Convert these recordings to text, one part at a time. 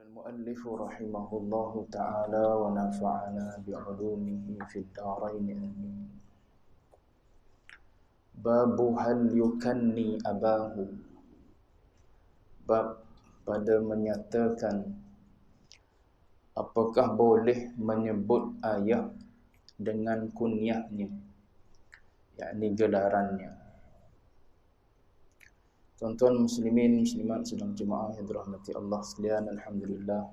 المؤلف رحمه الله تعالى ونفعنا بعلومه في الدارين آمين. باب هل يكني أباه. Bab pada menyatakan apakah boleh menyebut ayah dengan kunyahnya, yakni gelarannya. Tuan-tuan muslimin muslimat sedang jemaah yang dirahmati Allah sekalian, alhamdulillah.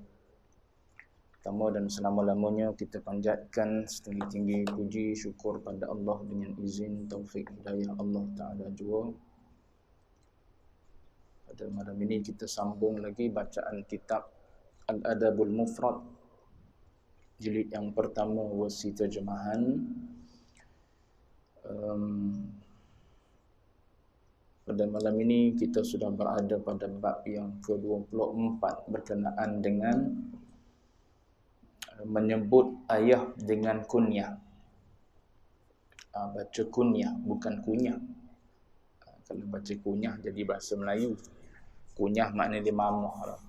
Pertama dan selama-lamanya kita panjatkan setinggi-tinggi puji syukur pada Allah dengan izin taufik hidayah Allah Ta'ala jua. Pada malam ini kita sambung lagi bacaan kitab Al-Adabul Mufrad jilid yang pertama versi terjemahan. Pada malam ini kita sudah berada pada bab yang ke-24 berkenaan dengan menyebut ayah dengan kunyah. Baca kunyah bukan kunyah. Kalau baca kunyah jadi bahasa Melayu. Kunyah maknanya dia mamah lah.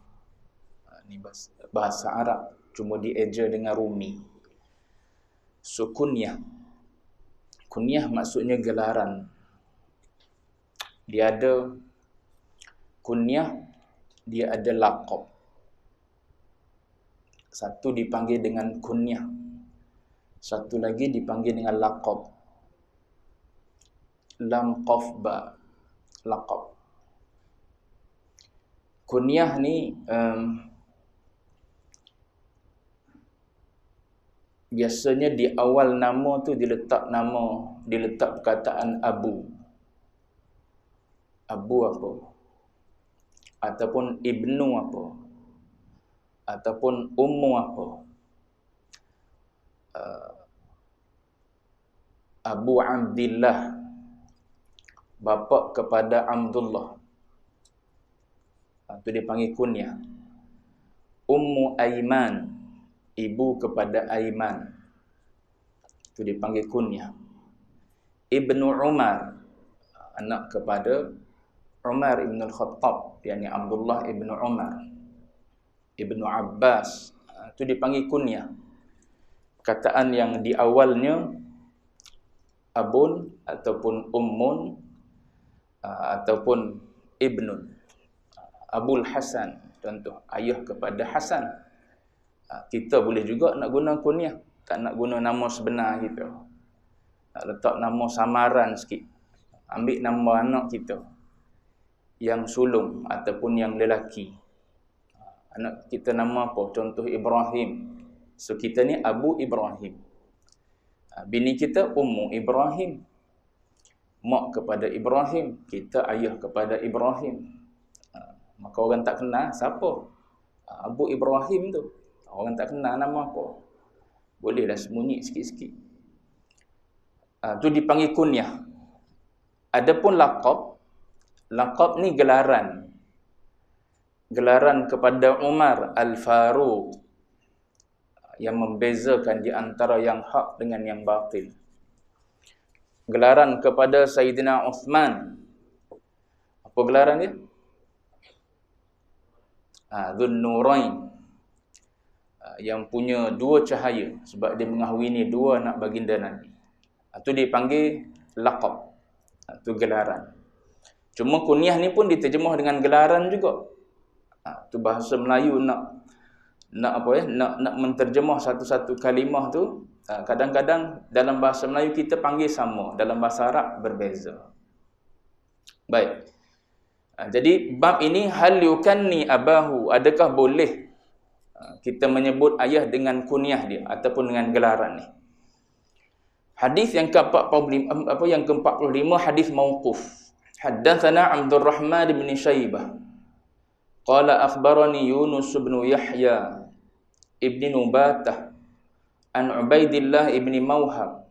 Ini bahasa Arab, cuma dieja dengan rumi. So kunyah. Kunyah maksudnya gelaran. Dia ada kunyah, dia ada laqab. Satu dipanggil dengan kunyah, satu lagi dipanggil dengan laqab. Lam qaf ba, laqab. Kunyah ni biasanya di awal nama tu diletak perkataan abu. Abu apa? Ataupun ibnu apa? Ataupun ummu apa? Abu Abdillah, bapa kepada Abdullah. Itu dipanggil kunyah. Ummu Aiman, ibu kepada Aiman. Itu dipanggil kunyah. Ibnu Umar, anak kepada Umar ibn al-Khattab, yakni Abdullah ibn Umar. Ibnu Abbas, itu dipanggil kunyah. Kataan yang di awalnya abun ataupun ummun ataupun ibnun. Abul Hasan, contoh ayah kepada Hasan. Kita boleh juga nak guna kunyah, tak nak guna nama sebenar kita. Nak letak nama samaran sikit. Ambil nama anak kita yang sulung ataupun yang lelaki. Anak kita nama apa? Contoh Ibrahim. So kita ni Abu Ibrahim. Bini kita Ummu Ibrahim. Mak kepada Ibrahim, kita ayah kepada Ibrahim. Maka orang tak kenal siapa Abu Ibrahim tu. Orang tak kenal nama apa. Bolehlah sembunyi sikit-sikit. Tu dipanggil kunyah. Adapun laqab, laqab ni gelaran. Gelaran kepada Umar Al-Faruq, yang membezakan di antara yang hak dengan yang batil. Gelaran kepada Sayyidina Uthman. Apa gelaran dia? Dhun Nurain, yang punya dua cahaya, sebab dia mengahwini dua anak baginda Nabi. Itu dipanggil laqab. Itu gelaran. Cuma kunyah ni pun diterjemah dengan gelaran juga. Tu bahasa Melayu nak menterjemah satu-satu kalimah tu, kadang-kadang dalam bahasa Melayu kita panggil sama, dalam bahasa Arab berbeza. Baik. Jadi bab ini hal yukanni abahu, adakah boleh kita menyebut ayah dengan kunyah dia ataupun dengan gelaran ni. Hadis yang ke-45 hadis mauquf. Haddatsana Abdul Rahman bin Syaibah qala akhbarani Yunus bin Yahya ibn Nubatah an Ubaidillah ibn Mawhab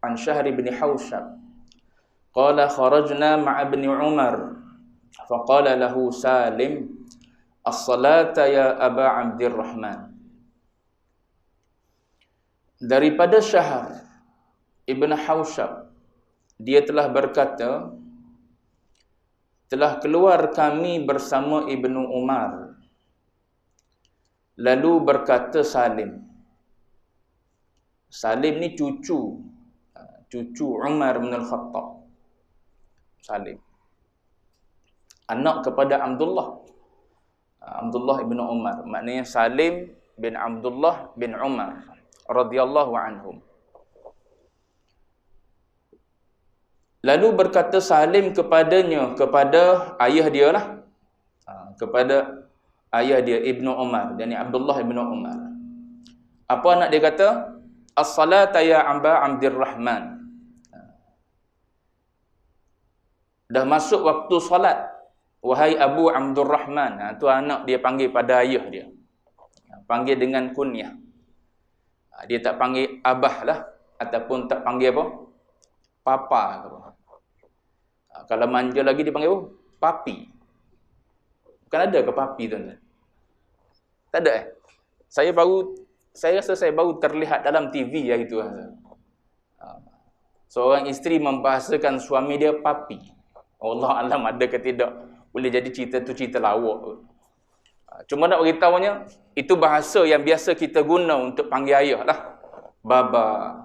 an Syahr bin Hawshab qala kharajna ma'a ibn Umar faqala lahu Salim as-salata ya Aba Abdurrahman. Daripada Syahr Ibn Hawshab, dia telah berkata, telah keluar kami bersama Ibnu Umar Lalu berkata Salim. Salim ni cucu Umar bin Al-Khattab. Salim. Anak kepada Abdullah ibn Umar. Maknanya Salim bin Abdullah bin Umar radhiyallahu anhum. Lalu berkata Salim kepada ayah dia lah. Kepada ayah dia Ibnu Umar, yakni Abdullah ibn Umar. Apa anak dia kata? As-salata ya Aba Abdurrahman. Dah masuk waktu solat, wahai Abu Abdurrahman. Tu anak dia panggil pada ayah dia. Panggil dengan kunyah. Dia tak panggil abah lah, ataupun tak panggil apa? Papa ke apa. Kalau manja lagi dia panggil apa? Papi. Bukan ada ke papi tu? Tak ada Saya rasa saya baru terlihat dalam TV yang itu. Seorang isteri membahasakan suami dia papi. Allah alam ada ke tidak. Boleh jadi cerita tu cerita lawak. Cuma nak beritahunya, itu bahasa yang biasa kita guna untuk panggil ayah lah. Baba,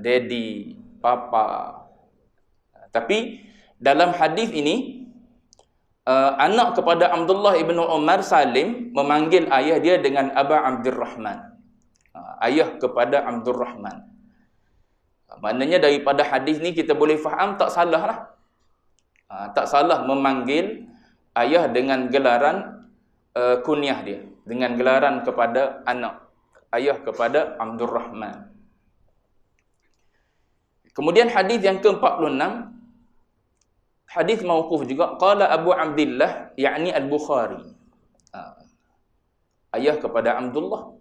daddy, papa. Tapi dalam hadis ini, anak kepada Abdullah ibn Umar, Salim, memanggil ayah dia dengan Aba Abdurrahman. Ayah kepada Abdurrahman. Maknanya daripada hadis ni kita boleh faham tak salah lah. Tak salah memanggil ayah dengan gelaran kunyah dia. Dengan gelaran kepada anak. Ayah kepada Abdurrahman. Kemudian hadis yang ke-46. Hadis mauquf juga. Qala Abu Abdillah, yakni Al-Bukhari. Ayah kepada Abdullah.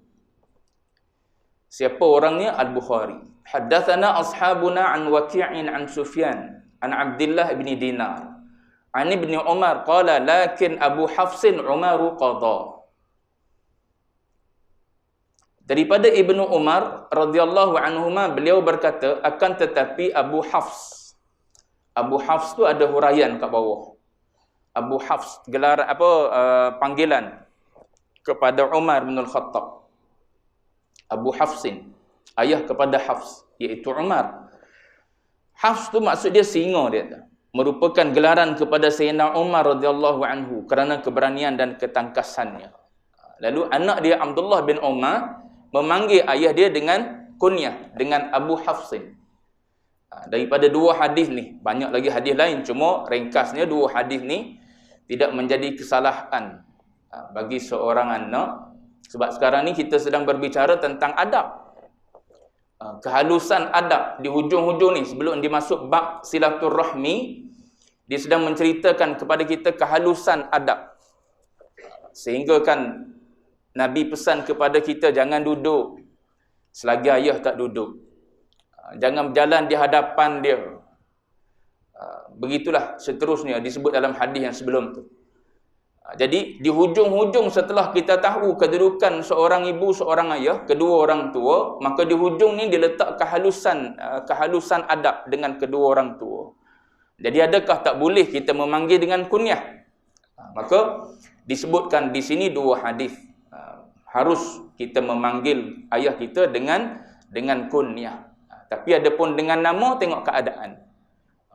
Siapa orangnya? Al-Bukhari. Haddathana ashabuna an Waqi'in an Sufyan an Abdillah ibn Dinar an ibn Umar qala lakin Abu Hafsin Umaru qada. Daripada Ibnu Umar radhiyallahu anhuma, beliau berkata, akan tetapi Abu Hafs tu ada huraian kat bawah. Abu Hafs gelar panggilan kepada Umar bin Al-Khattab. Abu Hafsin, ayah kepada Hafs, iaitu Umar. Hafs tu maksud dia singa dia. Merupakan gelaran kepada Sayyidina Umar radhiyallahu anhu kerana keberanian dan ketangkasannya. Lalu anak dia Abdullah bin Umar memanggil ayah dia dengan kunyah, dengan Abu Hafsin. Daripada dua hadis ni, banyak lagi hadis lain, cuma ringkasnya dua hadis ni tidak menjadi kesalahan bagi seorang anak. Sebab sekarang ni kita sedang berbicara tentang adab. Kehalusan adab di hujung-hujung ni, sebelum dimasuk bab silaturrahmi, dia sedang menceritakan kepada kita kehalusan adab. Sehingga kan Nabi pesan kepada kita jangan duduk selagi ayah tak duduk. Jangan berjalan di hadapan dia. Begitulah seterusnya disebut dalam hadis yang sebelum tu. Jadi di hujung-hujung setelah kita tahu kedudukan seorang ibu, seorang ayah, kedua orang tua, maka di hujung ni diletak kehalusan adab dengan kedua orang tua. Jadi adakah tak boleh kita memanggil dengan kunyah? Maka disebutkan di sini dua hadis. Harus kita memanggil ayah kita dengan kunyah. Tapi adapun dengan nama, tengok keadaan.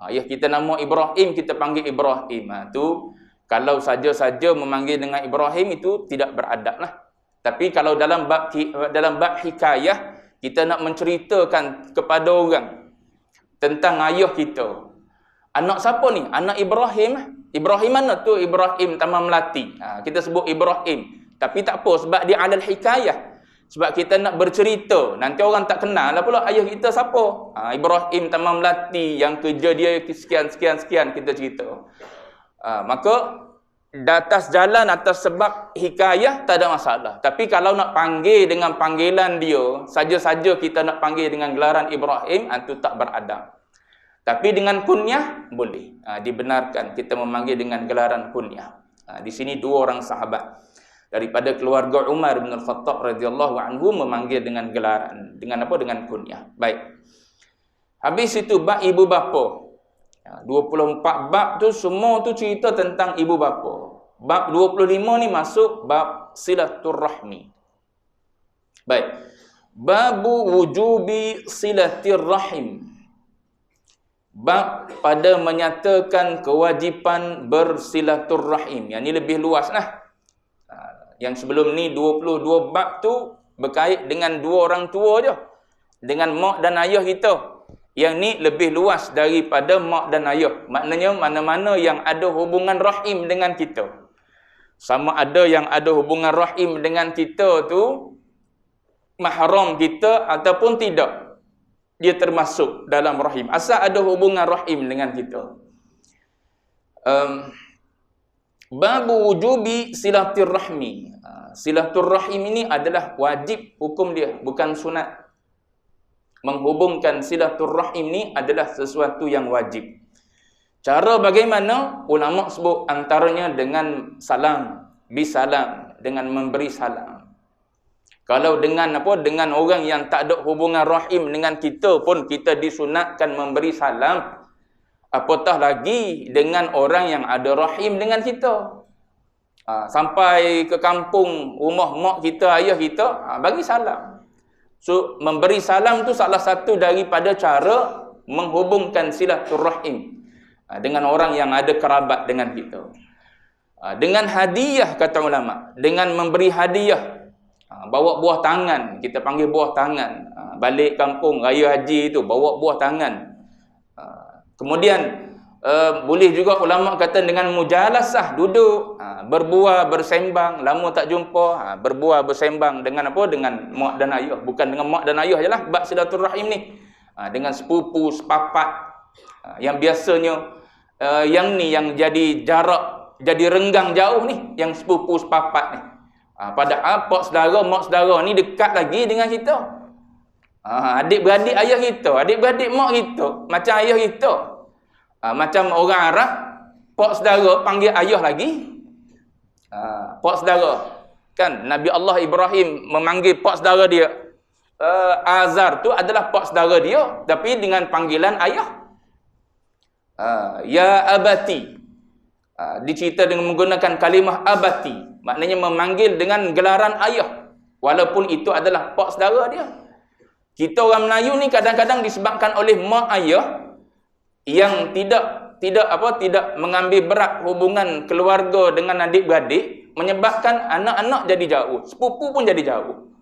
Ayah kita nama Ibrahim, kita panggil Ibrahim. Tu kalau saja-saja memanggil dengan Ibrahim itu tidak beradab lah. Tapi kalau dalam bab hikayah, kita nak menceritakan kepada orang tentang ayah kita. Anak siapa ni? Anak Ibrahim. Ibrahim mana tu? Ibrahim Tamam Melati. Kita sebut Ibrahim. Tapi tak apa, sebab dia alal hikayah. Sebab kita nak bercerita. Nanti orang tak kenal lah pula ayah kita siapa. Ibrahim Tamam Melati yang kerja dia sekian kita cerita. Maka di atas jalan, atas sebab hikayah tak ada masalah. Tapi kalau nak panggil dengan panggilan dia, saja-saja kita nak panggil dengan gelaran Ibrahim, itu tak beradab. Tapi dengan kunyah boleh. Dibenarkan kita memanggil dengan gelaran kunyah. Di sini dua orang sahabat daripada keluarga Umar bin Al-Khattab radhiyallahu anhu memanggil dengan gelaran. Dengan apa? Dengan kunyah. Baik. Habis itu bab ibu bapa. 24 bab tu semua tu cerita tentang ibu bapa. Bab 25 ni masuk bab silaturrahmi. Baik. Babu wujubi silatirrahim. Bab pada menyatakan kewajipan bersilaturrahim. Yang ni lebih luas lah. Yang sebelum ni 22 bab tu berkait dengan dua orang tua je. Dengan mak dan ayah kita. Yang ni lebih luas daripada mak dan ayah. Maknanya mana-mana yang ada hubungan rahim dengan kita. Sama ada yang ada hubungan rahim dengan kita tu mahram kita ataupun tidak, dia termasuk dalam rahim. Asal ada hubungan rahim dengan kita. Babu wujubi silaturrahmi. Silaturrahim ini adalah wajib hukum dia, bukan sunat. Menghubungkan silaturrahim ini adalah sesuatu yang wajib. Cara bagaimana? Ulama sebut antaranya dengan salam, bisalam, dengan memberi salam. Kalau dengan apa? Dengan orang yang tak ada hubungan rahim dengan kita pun kita disunatkan memberi salam. Apatah lagi dengan orang yang ada rahim dengan kita. Sampai ke kampung, rumah mak kita, ayah kita, bagi salam. So, memberi salam tu salah satu daripada cara menghubungkan silaturrahim dengan orang yang ada kerabat dengan kita. Dengan hadiah, kata ulama, dengan memberi hadiah. Bawa buah tangan, kita panggil buah tangan. Balik kampung raya haji tu bawa buah tangan. Kemudian boleh juga ulama kata dengan mujalasah, duduk berbual bersembang, lama tak jumpa, berbual bersembang dengan apa? Dengan mak dan ayah. Bukan dengan mak dan ayah jelah bab silaturrahim ni. Dengan sepupu, sepapat. Yang biasanya yang ni yang jadi jarak, jadi renggang jauh ni, yang sepupu, sepapat ni. Padahal pak saudara, mak saudara ni dekat lagi dengan kita. Adik-beradik ayah kita, adik-beradik mak kita, macam ayah kita. Macam orang Arab, pak saudara panggil ayah lagi. Pak saudara. Kan Nabi Allah Ibrahim memanggil pak saudara dia. Azar tu adalah pak saudara dia, tapi dengan panggilan ayah. Ya abati. Dicerita dengan menggunakan kalimah abati. Maknanya memanggil dengan gelaran ayah. Walaupun itu adalah pak saudara dia. Kita orang Melayu ni kadang-kadang disebabkan oleh mak ayah yang tidak mengambil berat hubungan keluarga dengan adik-beradik, menyebabkan anak-anak jadi jauh, sepupu pun jadi jauh.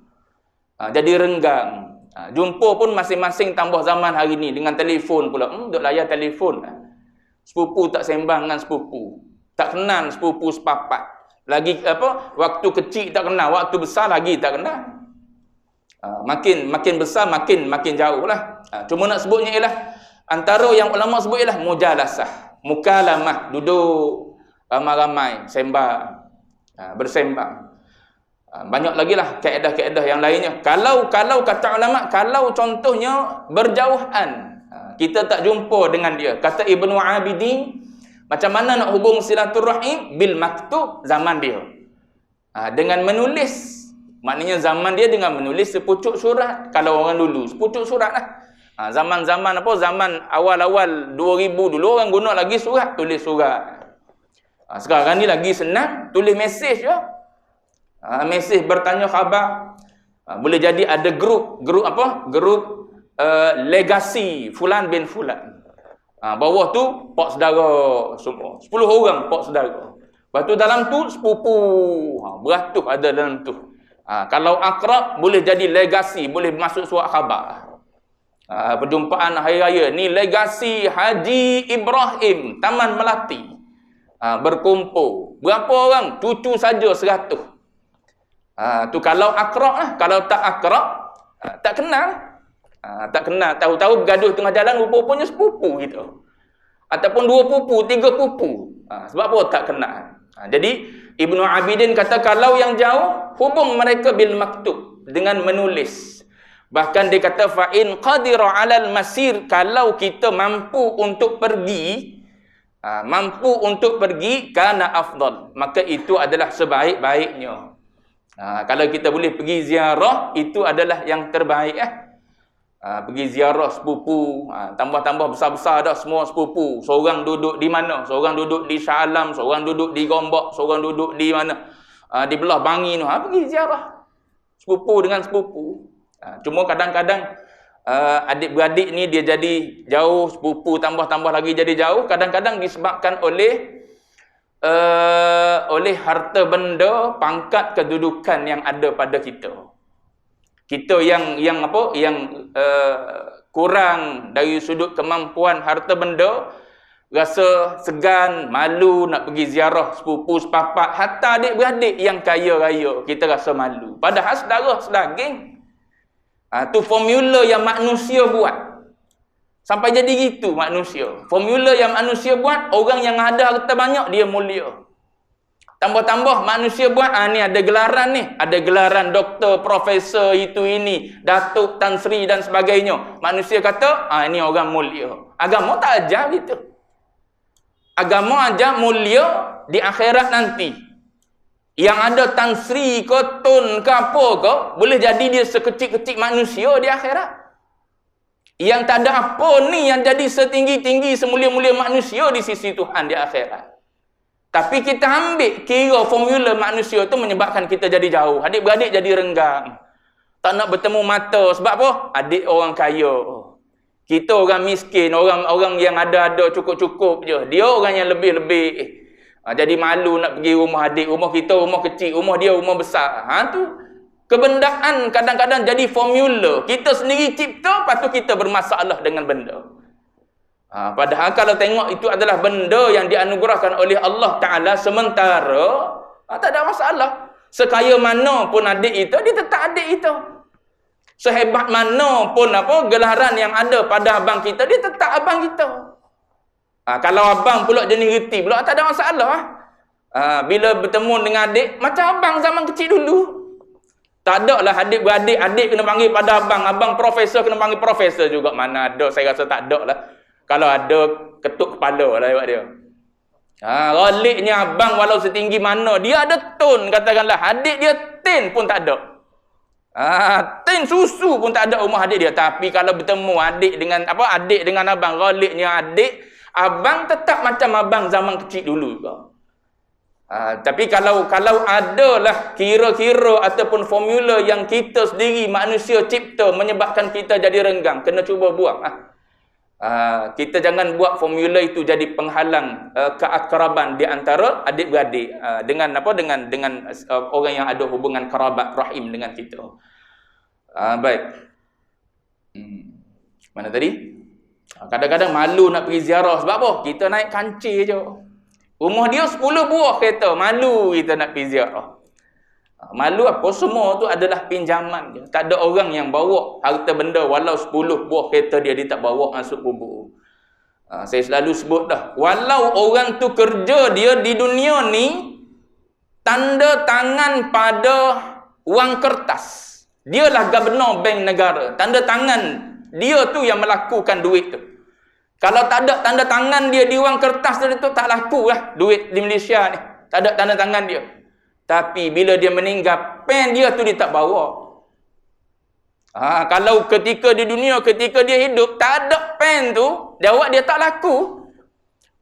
Jadi renggang. Jumpa pun masing-masing tambah zaman hari ni dengan telefon pula. Duk layar telefon. Sepupu tak sembang dengan sepupu. Tak kenal sepupu sepapat. Lagi waktu kecil tak kenal, waktu besar lagi tak kenal. Makin besar makin jauh lah. Cuma nak sebutnya ialah antara yang ulama sebut ialah mujalasah, mukalamah, duduk ramai-ramai sembang, bersembang. Banyak lagi lah kaedah-kaedah yang lainnya. Kalau kata ulama, kalau contohnya berjauhan, kita tak jumpa dengan dia, kata Ibnu Abidin, macam mana nak hubung silaturrahim? Bil maktub, zaman dia. Dengan menulis. Maknanya zaman dia dengan menulis sepucuk surat. Kalau orang dulu, sepucuk surat lah. Zaman-zaman zaman awal-awal 2000 dulu orang guna lagi surat, tulis surat. Sekarang ni lagi senang, tulis mesej je. Mesej bertanya khabar. Boleh jadi ada grup legasi Fulan bin Fulan. Bawah tu pak saudara semua. 10 orang pak saudara. Lepas tu dalam tu sepupu. Beratus ada dalam tu. Kalau akrab boleh jadi legasi, boleh masuk surat khabar. Perjumpaan hari raya ni legasi Haji Ibrahim Taman Melati. Berkumpul. Berapa orang? Cucu saja 100. Tu kalau akrab lah. Kalau tak akrab, tak kenal. Tak kenal, tahu-tahu bergaduh tengah jalan, rupa-rupanya sepupu gitu. Ataupun 2 pupu, 3 pupu. Sebab apa tak kenal? Jadi Ibnu Abidin kata kalau yang jauh, hubung mereka bil maktub, dengan menulis. Bahkan dia kata fa in qadira 'alal masir, kalau kita mampu untuk pergi, kana afdal, maka itu adalah sebaik-baiknya. Kalau kita boleh pergi ziarah, itu adalah yang terbaik. Pergi ziarah sepupu, tambah-tambah besar-besar dah semua sepupu. Seorang duduk di mana? Seorang duduk di Shah Alam, seorang duduk di Gombak, seorang duduk di mana? Di belah Bangi tu. Pergi ziarah sepupu dengan sepupu. Cuma kadang-kadang adik-beradik ni dia jadi jauh, sepupu tambah-tambah lagi jadi jauh. Kadang-kadang disebabkan oleh harta benda, pangkat, kedudukan yang ada pada kita. Kita yang kurang dari sudut kemampuan harta benda, rasa segan, malu nak pergi ziarah sepupu sepapak. Hatta adik-beradik yang kaya raya, kita rasa malu. Padahal saudara sedaging. Tu formula yang manusia buat. Sampai jadi gitu manusia. Formula yang manusia buat, orang yang ada harta banyak dia mulia. Tambah-tambah manusia buat, ni ada gelaran ni. Ada gelaran doktor, profesor, itu ini, datuk, tan sri dan sebagainya. Manusia kata, ini orang mulia. Agama tak ajar gitu. Agama ajar mulia di akhirat nanti. Yang ada tan sri ke, tun ke apa ke, boleh jadi dia sekecil-kecil manusia di akhirat. Yang tak ada apa ni yang jadi setinggi-tinggi, semulia-mulia manusia di sisi Tuhan di akhirat. Tapi kita ambil kira formula manusia tu menyebabkan kita jadi jauh. Adik-beradik jadi renggang. Tak nak bertemu mata. Sebab apa? Adik orang kaya. Kita orang miskin, orang yang ada-ada cukup-cukup je. Dia orang yang lebih-lebih. Jadi malu nak pergi rumah adik. Rumah kita rumah kecil, rumah dia rumah besar. Tu kebendaan kadang-kadang jadi formula. Kita sendiri cipta, lepas tu kita bermasalah dengan benda. Padahal kalau tengok itu adalah benda yang dianugerahkan oleh Allah Ta'ala sementara, tak ada masalah. Sekaya mana pun adik itu, dia tetap adik itu. Sehebat mana pun gelaran yang ada pada abang kita, dia tetap abang kita. Kalau abang pula jenis reti pula, tak ada masalah. Bila bertemu dengan adik, macam abang zaman kecil dulu. Tak ada lah adik-beradik, adik kena panggil pada abang, abang profesor kena panggil profesor juga. Mana ada, saya rasa tak ada lah. Kalau ada, ketuk kepala lah buat dia. Roliknya abang walau setinggi mana, dia ada tun katakanlah. Adik dia tin pun tak ada. Tin susu pun tak ada rumah adik dia. Tapi kalau bertemu adik dengan abang, roliknya adik, abang tetap macam abang zaman kecil dulu juga. Tapi kalau adalah kira-kira ataupun formula yang kita sendiri manusia cipta menyebabkan kita jadi renggang, kena cuba buang. Kita jangan buat formula itu jadi penghalang keakraban di antara adik-beradik dengan orang yang ada hubungan kerabat rahim dengan kita. Baik. Mana tadi? Kadang-kadang malu nak pergi ziarah sebab apa? Kita naik kancil je. Rumah dia 10 buah kereta, malu kita nak pergi ziarah. Malu apa? Semua tu adalah pinjaman je. Tak ada orang yang bawa harta benda walau 10 buah kereta dia tak bawa masuk kubur. Saya selalu sebut dah, walau orang tu kerja dia di dunia ni tanda tangan pada wang kertas. Dialah gubernur bank negara. Tanda tangan dia tu yang melakukan duit tu. Kalau tak ada tanda tangan dia di wang kertas tu tak laku lah duit di Malaysia ni. Tak ada tanda tangan dia. Tapi bila dia meninggal, pen dia tu dia tak bawa. Kalau ketika di dunia, ketika dia hidup, tak ada pen tu, jawab dia tak laku.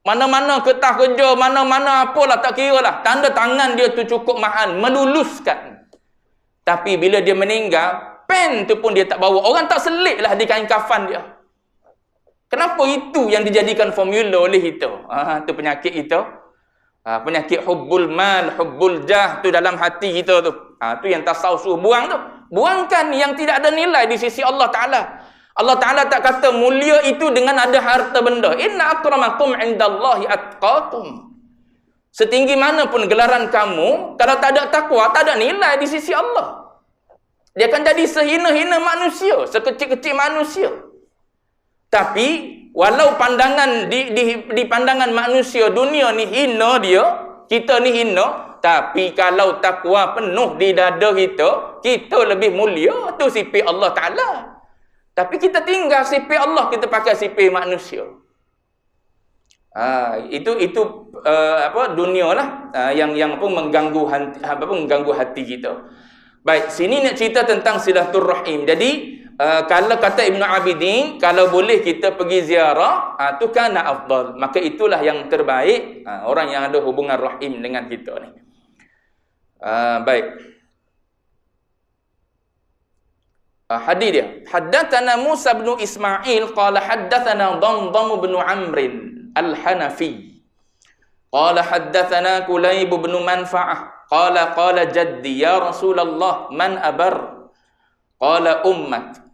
Mana-mana kertas kerja, mana-mana apalah, tak kira lah. Tanda tangan dia tu cukup mahal, meluluskan. Tapi bila dia meninggal, pen tu pun dia tak bawa. Orang tak selit lah di kain kafan dia. Kenapa itu yang dijadikan formula oleh itu? Itu penyakit itu. Penyakit hubbul mal, hubbul jah tu dalam hati kita tu. Tu yang tasawuf buang tu. Buangkan yang tidak ada nilai di sisi Allah Ta'ala. Allah Ta'ala tak kata mulia itu dengan ada harta benda. Inna akramakum indallahi atqakum. Setinggi mana pun gelaran kamu, kalau tak ada takwa, tak ada nilai di sisi Allah. Dia akan jadi sehina-hina manusia, sekecil-kecil manusia. Tapi walau pandangan di pandangan manusia dunia ni hina dia, kita ni hina, tapi kalau takwa penuh di dada kita lebih mulia. Tu sifat Allah Ta'ala. Tapi kita tinggal sifat Allah, kita pakai sifat manusia. Itu dunia lah yang mengganggu hati kita. Baik, sini nak cerita tentang silaturrahim. Jadi Kalau kata Ibn Abidin, kalau boleh kita pergi ziarah, tu kana afdal. Maka itulah yang terbaik, orang yang ada hubungan rahim dengan kita ni. Baik. Hadis dia. Haddatsana Musa bin Ismail qala haddatsana Damdam bin Amr al-Hanafi. Qala haddatsana Kulayb bin Manfa'ah qala qala jaddi ya Rasulullah man abar? Qala ummak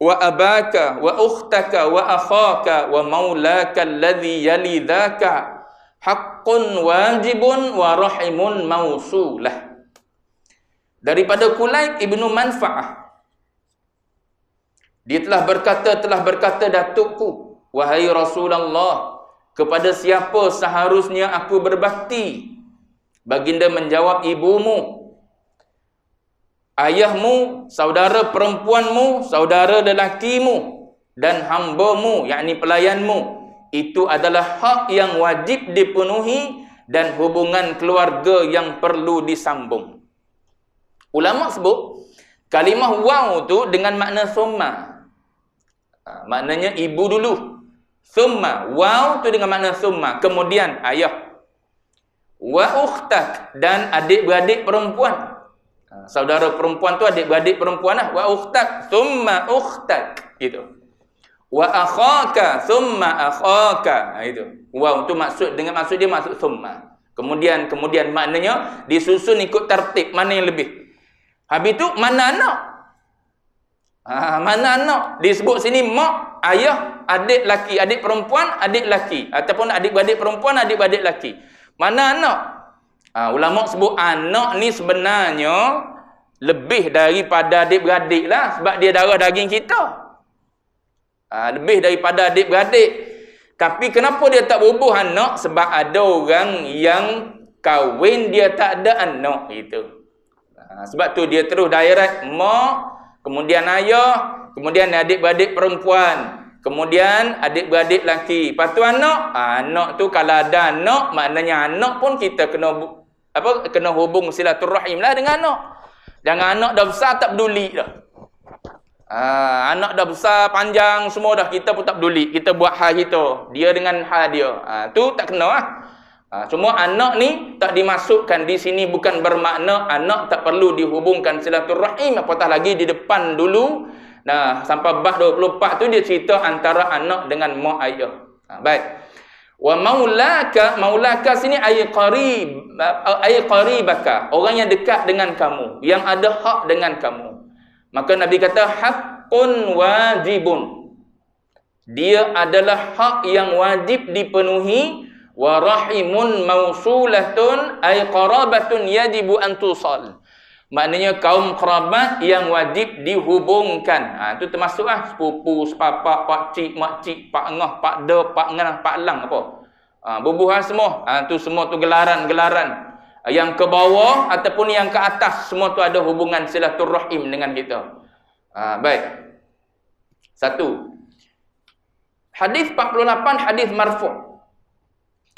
wa abaka wa ukhtaka wa akhaka wa maulaka alladhi yali dhaka haqqun wajibun wa rahimun mausulah. Daripada Kulayb ibnu Manfa'ah, dia telah berkata datukku, wahai Rasulullah, kepada siapa seharusnya aku berbakti? Baginda menjawab, ibumu, ayahmu, saudara perempuanmu, saudara lelakimu, dan hambamu, yakni pelayanmu. Itu adalah hak yang wajib dipenuhi dan hubungan keluarga yang perlu disambung. Ulama sebut kalimah waw tu dengan makna summa. Maknanya ibu dulu. Summa, waw tu dengan makna summa, kemudian ayah. Wa ukhtak, dan adik-beradik perempuan. Saudara perempuan tu adik-beradik perempuan lah. Wa ukhtak, summa ukhtak, gitu. Wa akhaka, summa akhaka, itu. Wow, tu maksud dia maksud summa. Kemudian maknanya disusun ikut tertib, mana yang lebih. Habis tu mana anak? Mana anak? Disebut sini mak, ayah, adik laki, adik perempuan, adik laki, ataupun adik-beradik perempuan, adik-beradik laki. Mana anak? Ulama sebut anak ni sebenarnya lebih daripada adik-beradik lah, sebab dia darah daging kita. Lebih daripada adik-beradik. Tapi kenapa dia tak bubuh anak? Sebab ada orang yang kahwin dia tak ada anak itu. Sebab tu dia terus direct mak, kemudian ayah, kemudian adik-beradik perempuan, kemudian adik-beradik lelaki. Lepas tu anak. Anak tu kalau ada anak, maknanya anak pun kita kena hubung silaturahim lah dengan anak. Jangan anak dah besar tak peduli dah. Anak dah besar, panjang semua dah, kita pun tak peduli. Kita buat hal kita, dia dengan hal dia. Tu tak kena lah. Cuma anak ni tak dimasukkan di sini, bukan bermakna anak tak perlu dihubungkan silaturahim, apatah lagi di depan dulu. Nah, sampai bab 24 tu dia cerita antara anak dengan mak ayah. Baik. Wa maulaka sini ay qaribaka, orang yang dekat dengan kamu, yang ada hak dengan kamu. Maka Nabi kata haqqun wajibun. Dia adalah hak yang wajib dipenuhi. Wa rahimun mausulatun ay qarabatun yajibu an tusal. Maknanya kaum kerabat yang wajib dihubungkan. Itu termasuklah sepupu, sepapak, pakcik, makcik, pak ngah, pak de, pak nganah, pak lang apa. Bubuhan semua. Tu semua tu gelaran-gelaran. Yang ke bawah ataupun yang ke atas, semua tu ada hubungan silaturahim dengan kita. Baik. Satu. Hadis 48, hadis marfu'.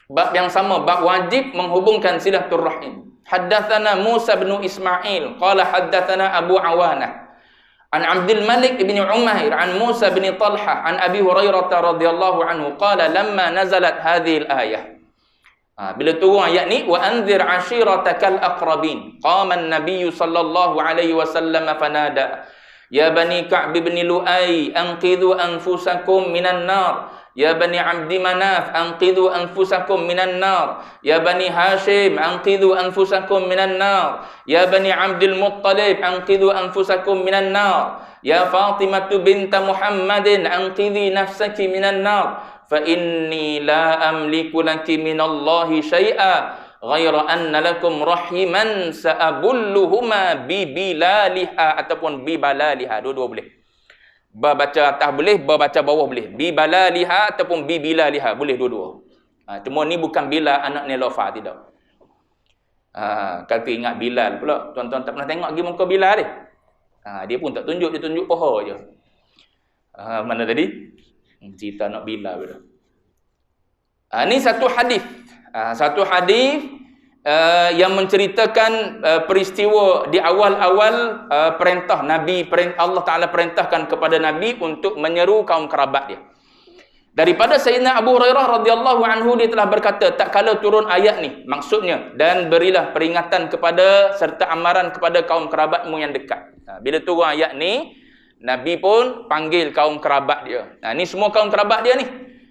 Bab yang sama, bab wajib menghubungkan silaturahim. Haddatsana Musa bin Ismail qala haddatsana Abu Awanah an Abdul Malik ibn Umair an Musa bin Talha an Abi Hurairah radhiyallahu anhu qala lamma nazalat hadhihi al-ayah. Bila turun ayat ni, wa anzir ashiratakal aqrabin, qama an-nabiy sallallahu alaihi wasallam fanada ya bani Ka'b bin Lu'ay anqidhu anfusakum minan nar. Ya bani Abdi Manaf anqidhu anfusakum minan nar. Ya bani Hashim anqidhu anfusakum minan nar. Ya bani Abdul Muttalib anqidhu anfusakum minan nar. Ya Fatimah binta Muhammadin anqidhi nafsaki minan nar. Fa inni la amliku laki minallahi syai'a ghaira anna lakum rahiman sa'abulluhuma bibilaliha ataupun bibalaliha. Dua-dua boleh. Ba baca atas boleh, ba baca bawah boleh. Bi balaliha ataupun bi bilaliha boleh dua-dua. Cuma ni bukan bila anak Nilofa, tidak. Kata ingat Bilal pula. Tuan-tuan tak pernah tengok lagi muka Bilal dia. Dia pun tak tunjuk, dia tunjuk paha je. Mana tadi? Cerita anak Bilal pula. Ni satu hadis. Satu hadis yang menceritakan peristiwa di awal-awal perintah Nabi, Allah Ta'ala perintahkan kepada Nabi untuk menyeru kaum kerabat dia. Daripada Sayyidina Abu Hurairah radhiyallahu anhu, dia telah berkata, tak kala turun ayat ni, maksudnya, dan berilah peringatan kepada serta amaran kepada kaum kerabatmu yang dekat. Bila turun ayat ni, Nabi pun panggil kaum kerabat dia. Ni semua kaum kerabat dia ni.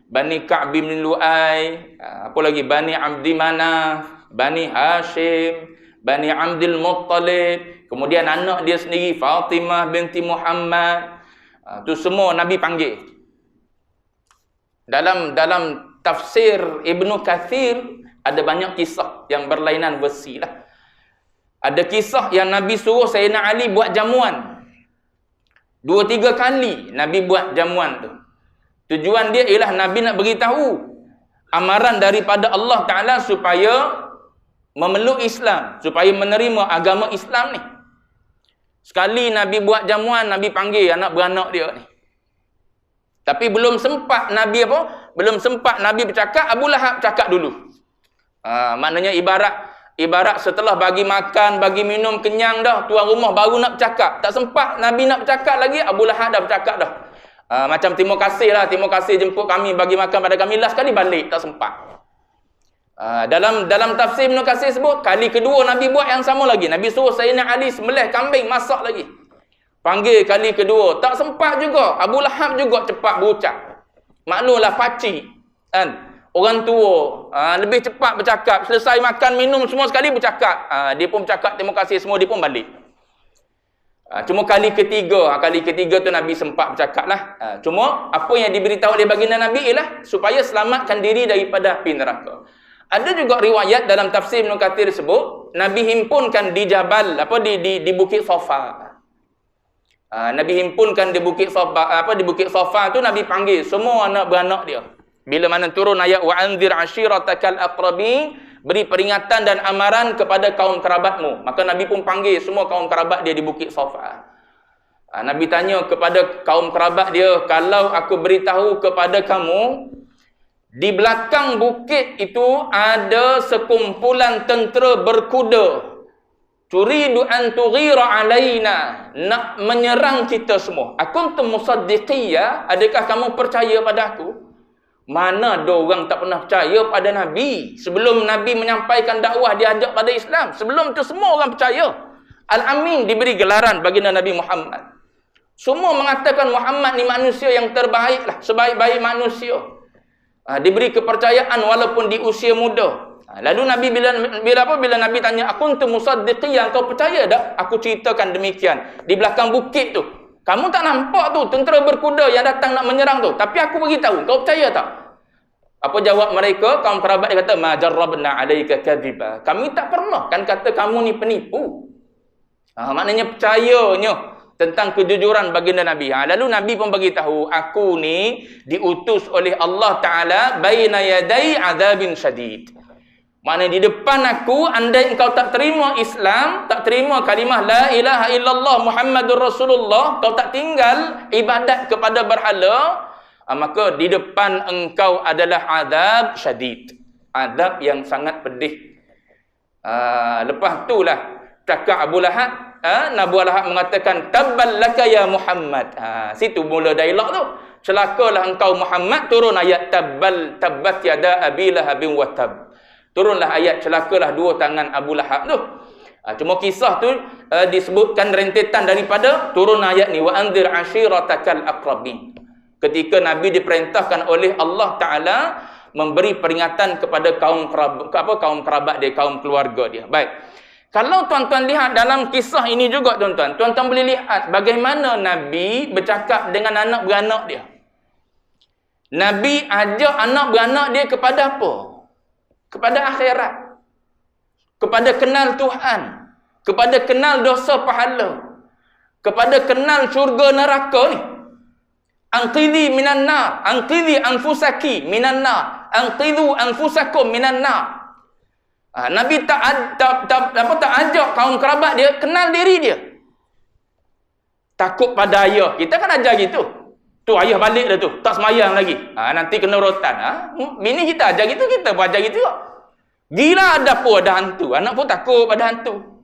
Bani Ka'b bin Lu'ay, apa lagi, Bani Abdi Manaf, Bani Hashim, Bani Abdul Muttalib, kemudian anak dia sendiri Fatimah binti Muhammad. Tu semua Nabi panggil. Dalam tafsir Ibnu Kathir ada banyak kisah yang berlainan versi lah. Ada kisah yang Nabi suruh Sayyidina Ali buat jamuan. 2-3 kali Nabi buat jamuan tu. Tujuan dia ialah Nabi nak beritahu amaran daripada Allah Ta'ala supaya memeluk Islam, supaya menerima agama Islam ni. Sekali Nabi buat jamuan, Nabi panggil anak beranak dia ni. Tapi belum sempat Nabi bercakap, Abu Lahab cakap dulu. Maknanya ibarat setelah bagi makan, bagi minum kenyang dah, tuan rumah baru nak bercakap. Tak sempat Nabi nak bercakap lagi, Abu Lahab dah bercakap dah. Macam terima kasih jemput kami, bagi makan pada kami, last kali balik, tak sempat. Dalam tafsir Ibn Katsir sebut, kali kedua Nabi buat yang sama lagi. Nabi suruh Sayyidina Ali sembelih kambing, masak lagi. Panggil kali kedua, tak sempat juga. Abu Lahab juga cepat berucap. Maklumlah pakcik kan, orang tua lebih cepat bercakap. Selesai makan minum semua sekali bercakap. Dia pun bercakap terima kasih semua, dia pun balik. Cuma kali ketiga tu Nabi sempat bercakap lah. Cuma apa yang diberitahu oleh baginda Nabi ialah supaya selamatkan diri daripada api neraka. Ada juga riwayat dalam tafsir Ibn Katsir sebut Nabi himpunkan di Jabal, di Bukit Safa. Nabi himpunkan di Bukit Safa, di Bukit Safa tu Nabi panggil semua anak beranak dia. Bila mana turun ayat wa anzir ashiratakal aqrabin, beri peringatan dan amaran kepada kaum kerabatmu. Maka Nabi pun panggil semua kaum kerabat dia di Bukit Safa. Nabi tanya kepada kaum kerabat dia, kalau aku beritahu kepada kamu, di belakang bukit itu ada sekumpulan tentera berkuda. Turidu an tughira alaina, nak menyerang kita semua. Akuntum musaddiqiyya, adakah kamu percaya pada aku? Mana ada orang tak pernah percaya pada Nabi? Sebelum Nabi menyampaikan dakwah, dia ajak pada Islam. Sebelum tu semua orang percaya. Al-Amin diberi gelaran baginda Nabi Muhammad. Semua mengatakan Muhammad ni manusia yang terbaik lah, sebaik-baik manusia. Diberi kepercayaan walaupun di usia muda. Lalu Nabi bila Nabi tanya, akuntum musaddiqiyya, kau percaya tak aku ceritakan demikian di belakang bukit tu? Kamu tak nampak tu tentera berkuda yang datang nak menyerang tu, tapi aku beritahu, kau percaya tak? Apa jawab mereka? Kaum kerabat dia kata, ma jarrabna alayka kadhiba, kami tak pernah kan kata kamu ni penipu. Maknanya percayanya tentang kejujuran baginda Nabi. Lalu Nabi pun beritahu, aku ni diutus oleh Allah Ta'ala baina yaday azabin syadid. Maknanya di depan aku, andai engkau tak terima Islam, tak terima kalimah la ilaha illallah Muhammadur Rasulullah, kau tak tinggal ibadat kepada berhala, maka di depan engkau adalah azab syadid, azab yang sangat pedih. Lepas itulah cakap Abu Lahab, Abu Lahab mengatakan tabbal laka ya Muhammad. Situ mula dialog tu. Celakalah engkau Muhammad, turun ayat tabbat yada abi lahabin wa tab. Turunlah ayat celakalah dua tangan Abu Lahab tu. Cuma kisah tu disebutkan rentetan daripada turun ayat ni, wa anzir ashiratakal aqrabin. Ketika Nabi diperintahkan oleh Allah Ta'ala memberi peringatan kepada kaum kerabat dia, kaum keluarga dia. Baik. Kalau tuan-tuan lihat dalam kisah ini juga tuan-tuan boleh lihat bagaimana Nabi bercakap dengan anak beranak dia. Nabi ajak anak beranak dia kepada apa? Kepada akhirat, kepada kenal Tuhan, kepada kenal dosa pahala, kepada kenal syurga neraka ni. Anqidhi minan nar, anqidhi anfusaki minan nar, anqidhu anfusakum minan nar. Nabi tak ajak kaum kerabat dia kenal diri dia. Takut pada ayah. Kita kan ajar gitu. Tu ayah balik dah tu, tak semayang lagi. Nanti kena rotan. Bini kita ajar gitu, kita pun ajar gitu juga. Gila dapur ada hantu. Anak pun takut pada hantu.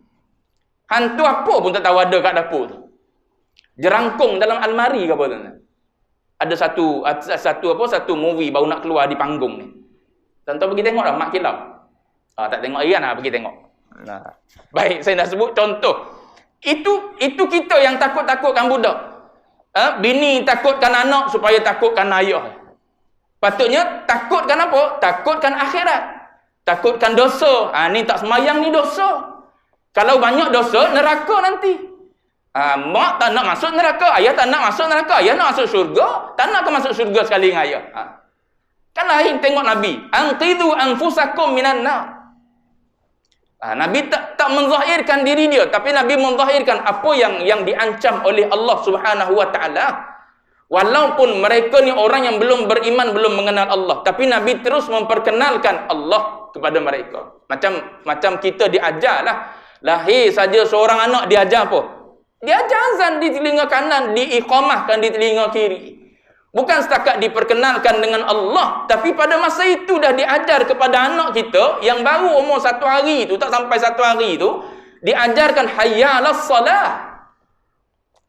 Hantu apa pun tak tahu ada kat dapur tu. Jerangkung dalam almari ke apa tu. Ada satu movie baru nak keluar di panggung ni. Tuan-tuan pergi tengok dah, Mak Kilau. Tak tengok Ian lah, pergi tengok. Baik, saya nak sebut contoh. Itu kita yang takut-takutkan budak. Bini takutkan anak supaya takutkan ayah. Patutnya takutkan apa? Takutkan akhirat. Takutkan dosa. Ni tak semayang ni dosa. Kalau banyak dosa, neraka nanti. Mak tak nak masuk neraka, ayah tak nak masuk neraka, ayah nak masuk syurga, tak nak ke masuk syurga sekali dengan ayah. Kan lain tengok Nabi. Anqidhu anfusakum minan nar. Nabi tak menzahirkan diri dia, tapi Nabi menzahirkan apa yang diancam oleh Allah Subhanahu wa taala. Walaupun mereka ni orang yang belum beriman, belum mengenal Allah, tapi Nabi terus memperkenalkan Allah kepada mereka. Macam kita diajarlah, lahir saja seorang anak diajar apa? Diajar azan di telinga kanan, diiqamahkan di telinga kiri. Bukan setakat diperkenalkan dengan Allah, tapi pada masa itu dah diajar kepada anak kita yang baru umur 1 hari tu, tak sampai 1 hari tu, diajarkan hayya 'alas salah.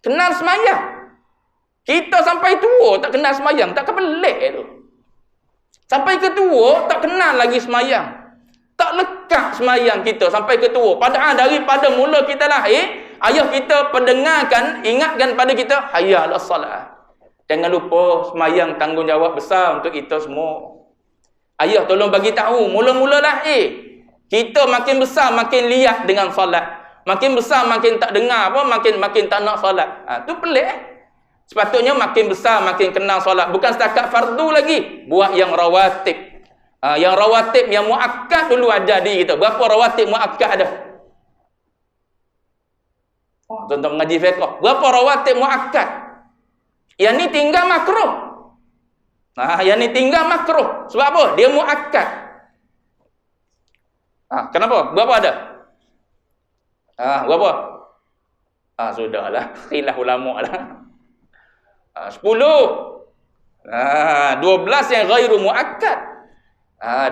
Kenal semayang. Kita sampai tua tak kenal semayang, tak kebelik tu. Sampai ke tua tak kenal lagi semayang. Tak lekat semayang kita sampai ke tua. Padahal daripada mula kita lahir, ayah kita pendengarkan, ingatkan pada kita hayya 'alas salah. Jangan lupa semayang tanggungjawab besar untuk kita semua. Ayah tolong bagi tahu mula-mula lahir. Kita makin besar makin liat dengan solat. Makin besar makin tak dengar apa, makin tak nak solat. Tu pelik. Sepatutnya makin besar makin kenal solat. Bukan setakat fardu lagi, buat yang rawatib. Yang rawatib yang muakkad dulu ajar diri kita. Berapa rawatib muakkad ada? Tuan-tuan mengaji fiqh. Berapa rawatib muakkad? Yang ni tinggal makruh. Yang ni tinggal makruh. Sebab apa? Dia muakkad. Kenapa? Berapa ada? Berapa? Sudahlah. Khilaf ulama lah. 10. 12 yang ghairu muakkad.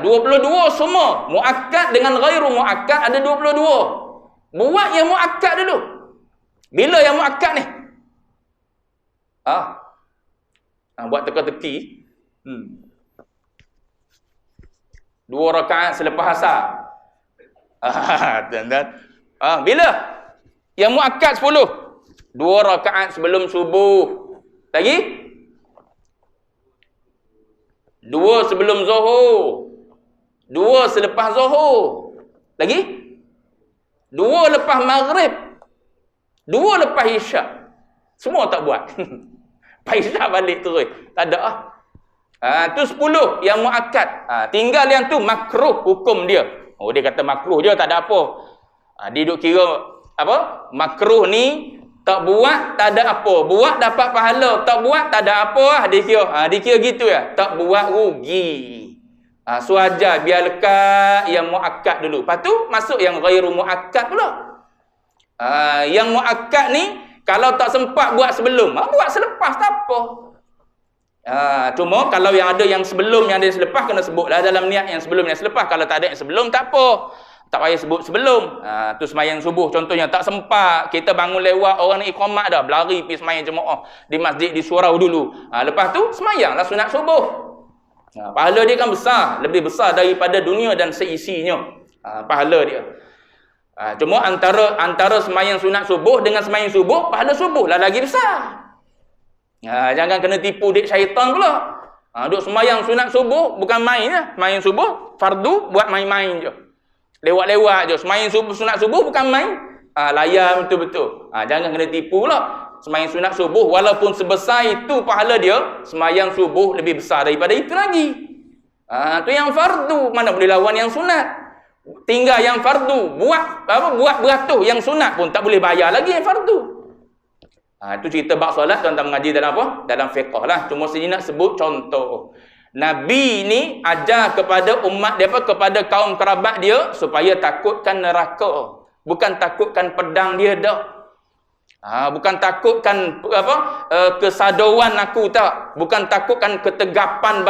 22 semua. Muakkad dengan ghairu muakkad ada 22. Buat yang muakkad dulu. Bila yang muakkad ni? Buat teka-teki. 2 rakaat selepas asar. Bila? Yang muakkad 10. 2 rakaat sebelum subuh. Lagi? 2 sebelum zuhur. 2 selepas zuhur. Lagi? 2 lepas maghrib. 2 lepas isyak. Semua tak buat. Lepas isyak balik terus. Tak ada tu 10 yang muakkad. Tinggal yang tu makruh hukum dia. Dia kata makruh je, tak ada apa. Dia duk kira apa? Makruh ni tak buat tak ada apa. Buat dapat pahala, tak buat tak ada apa. Dia kira gitu ya. Tak buat rugi. So ajar biar lekat yang muakkad dulu. Lepas tu masuk yang ghairu muakkad pula. Yang muakkad ni kalau tak sempat buat sebelum, buat selepas tak apa. Cuma kalau yang ada yang sebelum, yang ada yang selepas, kena sebutlah dalam niat yang sebelum yang selepas. Kalau tak ada yang sebelum, tak apa. Tak payah sebut sebelum. Tu semayang subuh contohnya, tak sempat. Kita bangun lewat, orang nak iqamah dah, berlari pergi semayang jemaah di masjid di surau dulu. Lepas tu semayanglah sunat subuh. Pahala dia kan besar, lebih besar daripada dunia dan seisinya. Pahala dia. Cuma antara semayang sunat subuh dengan semayang subuh, pahala subuh lah lagi besar. Jangan kena tipu dik syaitan pula. Duk semayang sunat subuh bukan main lah. Semayang subuh fardu buat main-main je. Lewat-lewat je. Semayang subuh, sunat subuh bukan main. Layan betul-betul. Jangan kena tipu pula. Semayang sunat subuh walaupun sebesar itu pahala dia, semayang subuh lebih besar daripada itu lagi. Tu yang fardu, mana boleh lawan yang sunat. Tinggal yang fardu, buat beratus. Yang sunat pun tak boleh bayar lagi yang fardu. Itu cerita bab solat, tuan-tuan mengaji dalam apa? Dalam fiqh lah. Cuma sini nak sebut contoh. Nabi ni ajar kepada umat dia, kepada kaum kerabat dia supaya takutkan neraka, bukan takutkan pedang dia dah. Bukan takutkan kesadoan aku, tak. Bukan takutkan ketegapan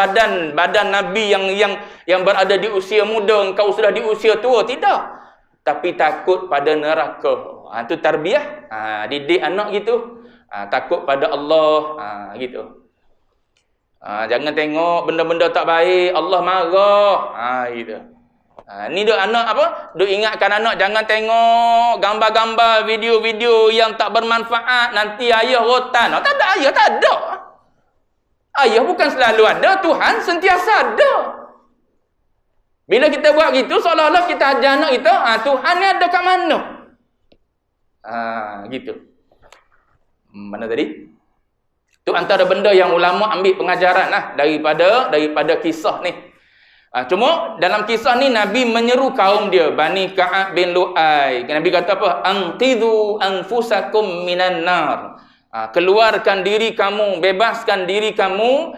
badan Nabi yang berada di usia muda, engkau sudah di usia tua, tidak. Tapi takut pada neraka. Itu tarbiyah. Didik anak gitu. Takut pada Allah, gitu. Jangan tengok benda-benda tak baik, Allah marah. Gitu. Ni duk anak duk ingatkan anak jangan tengok gambar-gambar, video-video yang tak bermanfaat, nanti ayah rotan. Tak ada ayah, tak ada. Ayah bukan selalu ada, Tuhan sentiasa ada. Bila kita buat gitu, seolah-olah kita ajar anak kita, Tuhan ni ada kat mana? Gitu. Mana tadi? Itu antara benda yang ulama ambil pengajaran daripada kisah ni. Cuma dalam kisah ni Nabi menyeru kaum dia, Bani Ka'ab bin Lu'ay. Nabi kata apa? Anqidhu anfusakum minan nar. Keluarkan diri kamu, bebaskan diri kamu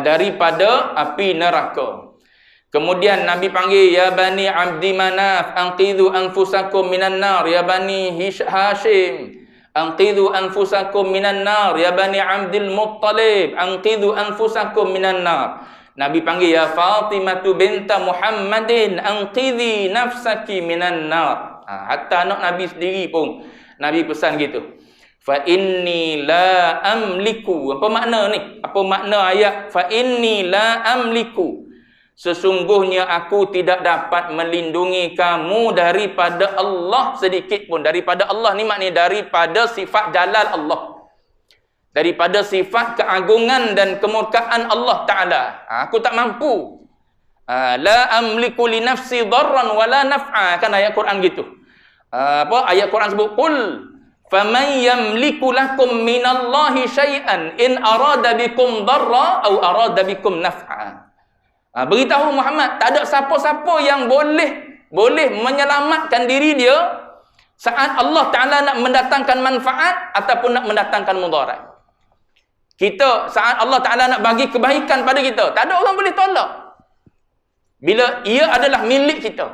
daripada api neraka. Kemudian Nabi panggil, ya Bani Abdi Manaf, anqidhu anfusakum minan nar. Ya Bani Hashim, anqidhu anfusakum minan nar. Ya Bani Abdul Muttalib, anqidhu anfusakum minan nar. Nabi panggil, ya Fatimatu binta Muhammadin, anqidhi nafsaki minan nar. Hatta anak Nabi sendiri pun Nabi pesan gitu. Fa inni la amliku. Apa makna ni? Apa makna ayat fa inni la amliku? Sesungguhnya aku tidak dapat melindungi kamu daripada Allah sedikit pun. Daripada Allah ni maknanya daripada sifat jalal Allah. Daripada sifat keagungan dan kemurkaan Allah Ta'ala. Aku tak mampu. La amliku li nafsi darran wala naf'a. Kan ayat Quran gitu. Ayat Quran sebut, Qul faman yamliku lakum minallahi syai'an in arada bikum darra au arada bikum naf'a. Beritahu Muhammad, tak ada siapa-siapa yang boleh menyelamatkan diri dia saat Allah Ta'ala nak mendatangkan manfaat ataupun nak mendatangkan mudarat. Kita, saat Allah Ta'ala nak bagi kebaikan pada kita, tak ada orang boleh tolak. Bila ia adalah milik kita.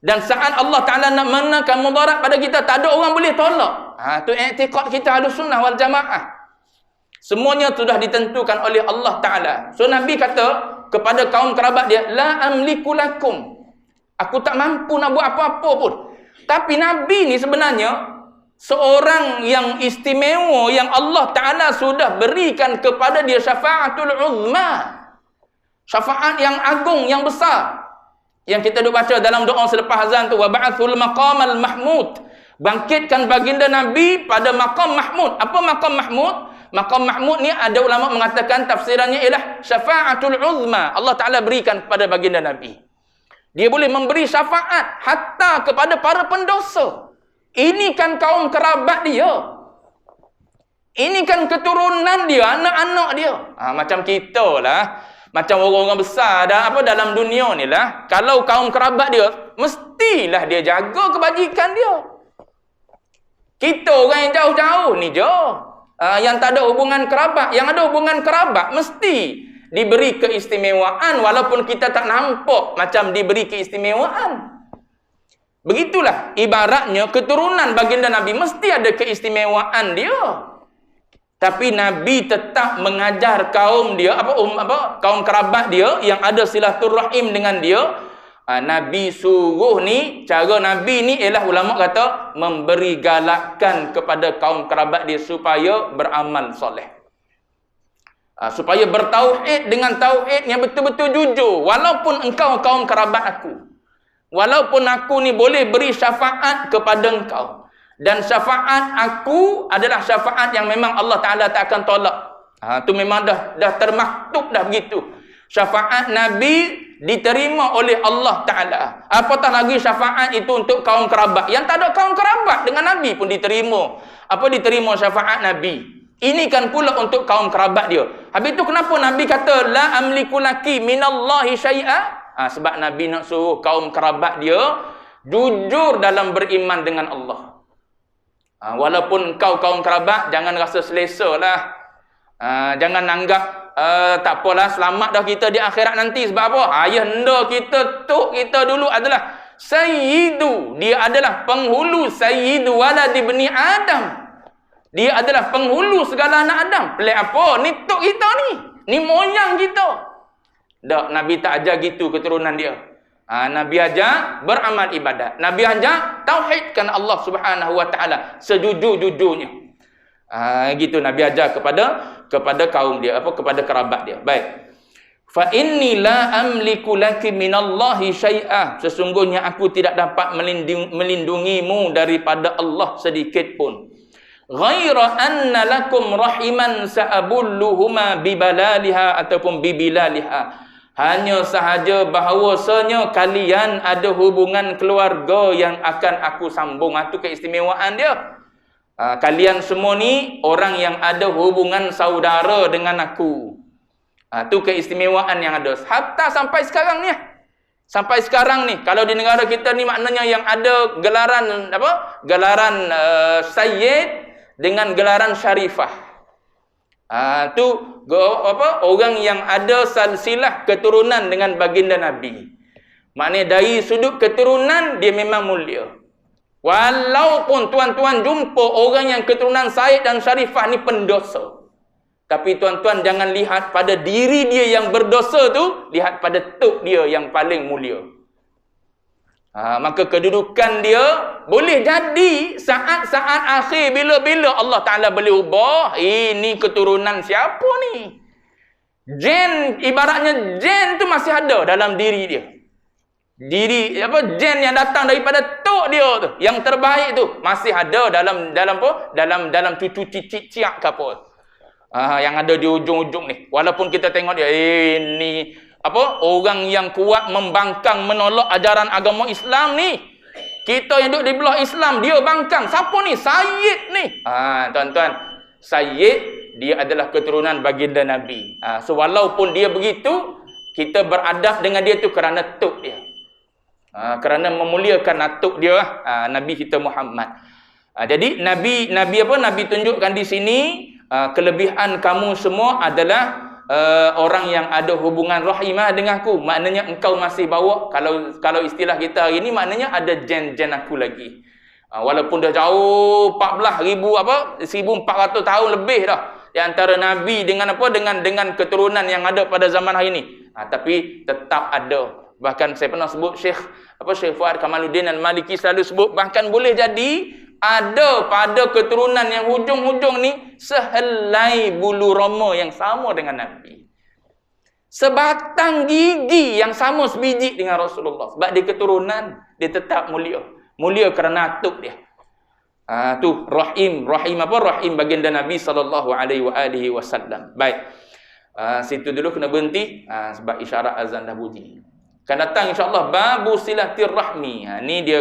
Dan saat Allah Ta'ala nak menaikkan mudarat pada kita, tak ada orang boleh tolak. Itu i'tiqad kita Ahlussunnah wal Jamaah. Semuanya sudah ditentukan oleh Allah Ta'ala. So Nabi kata kepada kaum kerabat dia, la amliku lakum. Aku tak mampu nak buat apa-apa pun. Tapi Nabi ni sebenarnya seorang yang istimewa yang Allah Ta'ala sudah berikan kepada dia syafa'atul uzma. Syafaat yang agung, yang besar. Yang kita duk baca dalam doa selepas azan tu, wa ba'athul maqamal mahmud. Bangkitkan baginda Nabi pada maqam mahmud. Apa maqam mahmud? Maqam mahmud ni ada ulama mengatakan tafsirannya ialah syafa'atul uzma. Allah Ta'ala berikan kepada baginda Nabi. Dia boleh memberi syafaat hatta kepada para pendosa. Ini kan kaum kerabat dia. Ini kan keturunan dia, anak-anak dia. Macam kita lah. Macam orang-orang besar dalam dunia ni lah. Kalau kaum kerabat dia, mestilah dia jaga kebajikan dia. Kita orang yang jauh-jauh ni je. Yang tak ada hubungan kerabat. Yang ada hubungan kerabat, mesti diberi keistimewaan. Walaupun kita tak nampak macam diberi keistimewaan. Begitulah ibaratnya keturunan baginda Nabi mesti ada keistimewaan dia. Tapi Nabi tetap mengajar kaum dia, kaum kerabat dia yang ada silaturahim dengan dia. Nabi suruh ni, cara Nabi ni ialah ulama kata memberi galakan kepada kaum kerabat dia supaya beramal soleh. Supaya bertauhid dengan tauhid yang betul-betul jujur. Walaupun engkau kaum kerabat aku. Walaupun aku ni boleh beri syafaat kepada engkau. Dan syafaat aku adalah syafaat yang memang Allah Ta'ala tak akan tolak. Itu memang dah termaktub dah begitu. Syafaat Nabi diterima oleh Allah Ta'ala. Apatah lagi syafaat itu untuk kaum kerabat. Yang tak ada kaum kerabat dengan Nabi pun diterima. Diterima syafaat Nabi. Ini kan pula untuk kaum kerabat dia. Habis itu kenapa Nabi kata, la amliku laki minallahi syai'a? Sebab Nabi nak suruh kaum kerabat dia jujur dalam beriman dengan Allah. Walaupun kau kaum kerabat, jangan rasa selesa lah. Jangan anggap tak apalah, selamat dah kita di akhirat nanti. Sebab apa? Ayah anda kita, tok kita dulu adalah Sayyidu. Dia adalah penghulu Sayyidu waladi bani Adam. Dia adalah penghulu segala anak Adam. Pelik apa? Ni tok kita ni. Ni moyang kita. Tak, Nabi tak ajar gitu keturunan dia. Nabi ajar beramal ibadat. Nabi ajar tauhidkan Allah Subhanahu wa taala sejujur-jujurnya. Gitu Nabi ajar kepada kaum dia, kepada kerabat dia. Baik. Fa inni la amliku laki minallahi syai'ah. Sesungguhnya aku tidak dapat melindungimu daripada Allah sedikit pun. Ghaira anna lakum rahiman sa'abulluhuma bibalaliha ataupun bibilaliha. Hanya sahaja bahawasanya kalian ada hubungan keluarga yang akan aku sambung. Itu keistimewaan dia. Kalian semua ni orang yang ada hubungan saudara dengan aku. Itu keistimewaan yang ada. Hatta sampai sekarang ni. Sampai sekarang ni. Kalau di negara kita ni maknanya yang ada gelaran Gelaran Sayyid dengan gelaran Syarifah. Tu orang yang ada silsilah keturunan dengan baginda Nabi. Maknanya dari sudut keturunan dia memang mulia. Walaupun tuan-tuan jumpa orang yang keturunan Said dan Syarifah ni pendosa. Tapi tuan-tuan jangan lihat pada diri dia yang berdosa tu, lihat pada tok dia yang paling mulia. Maka kedudukan dia boleh jadi saat-saat akhir bila-bila Allah Ta'ala boleh ubah. Ini keturunan siapa ni? Jen, ibaratnya jen tu masih ada dalam diri dia. Jen yang datang daripada tok dia tu, yang terbaik tu masih ada dalam cucu cicit ciak ke apa. Yang ada di ujung-ujung ni. Walaupun kita tengok dia ini orang yang kuat membangkang menolak ajaran agama Islam ni. Kita yang duduk di belah Islam, dia bangkang. Siapa ni? Sayyid ni. Tuan-tuan, Sayyid dia adalah keturunan baginda Nabi. So walaupun dia begitu, kita beradab dengan dia tu kerana tok dia. Kerana memuliakan atuk dia, Nabi kita Muhammad. Jadi Nabi tunjukkan di sini kelebihan kamu semua adalah orang yang ada hubungan rahimah denganku. Maknanya engkau masih bawa, kalau istilah kita hari ni, maknanya ada jen aku lagi. Walaupun dah jauh 14,400 tahun lebih dah di antara Nabi dengan dengan keturunan yang ada pada zaman hari ni. Tapi tetap ada. Bahkan saya pernah sebut Syekh Fuad Kamaluddin Al-Maliki selalu sebut, bahkan boleh jadi ada pada keturunan yang hujung-hujung ni sehelai bulu roma yang sama dengan Nabi. Sebatang gigi yang sama sebiji dengan Rasulullah. Sebab dia keturunan, dia tetap mulia. Mulia kerana atuk dia. Tu rahim baginda Nabi SAW. Baik. Situ dulu kena berhenti sebab isyarat azan dah bunyi. Akan datang insya-Allah babu silaturrahmi. Ni dia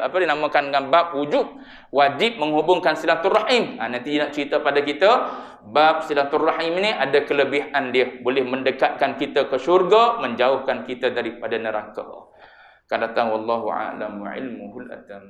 dinamakan dengan bab wujub, wajib menghubungkan silaturrahim. Nanti nak cerita pada kita bab silaturrahim ni ada kelebihan dia, boleh mendekatkan kita ke syurga, menjauhkan kita daripada neraka. Akan datang wallahu a'lam wa ilmuhul atam.